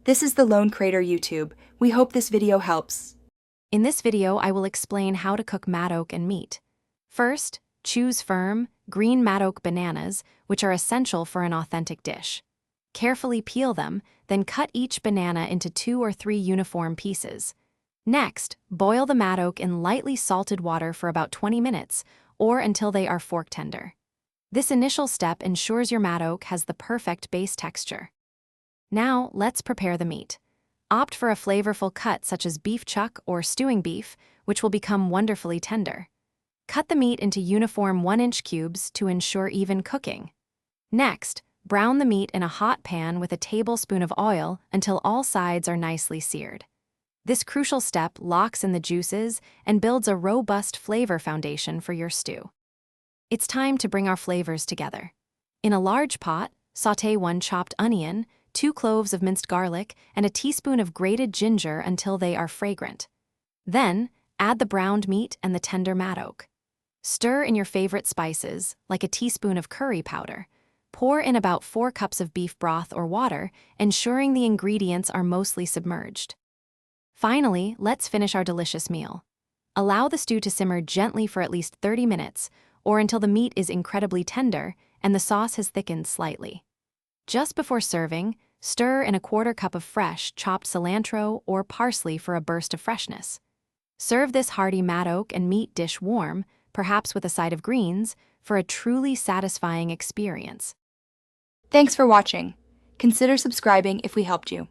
This is the Lone Crater YouTube. We hope this video helps. In this video, I will explain how to cook matoke and meat. First, choose firm, green matoke bananas, which are essential for an authentic dish. Carefully peel them, then cut each banana into 2 or 3 uniform pieces. Next, boil the matoke in lightly salted water for about 20 minutes, or until they are fork tender. This initial step ensures your matoke has the perfect base texture. Now, let's prepare the meat. Opt for a flavorful cut such as beef chuck or stewing beef, which will become wonderfully tender. Cut the meat into uniform 1-inch cubes to ensure even cooking. Next, brown the meat in a hot pan with a tablespoon of oil until all sides are nicely seared. This crucial step locks in the juices and builds a robust flavor foundation for your stew. It's time to bring our flavors together. In a large pot, sauté 1 chopped onion, 2 cloves of minced garlic, and a teaspoon of grated ginger until they are fragrant. Then, add the browned meat and the tender matoke. Stir in your favorite spices, like a teaspoon of curry powder. Pour in about 4 cups of beef broth or water, ensuring the ingredients are mostly submerged. Finally, let's finish our delicious meal. Allow the stew to simmer gently for at least 30 minutes, or until the meat is incredibly tender and the sauce has thickened slightly. Just before serving, stir in a 1/4 cup of fresh, chopped cilantro or parsley for a burst of freshness. Serve this hearty matoke and meat dish warm, perhaps with a side of greens, for a truly satisfying experience. Thanks for watching. Consider subscribing if we helped you.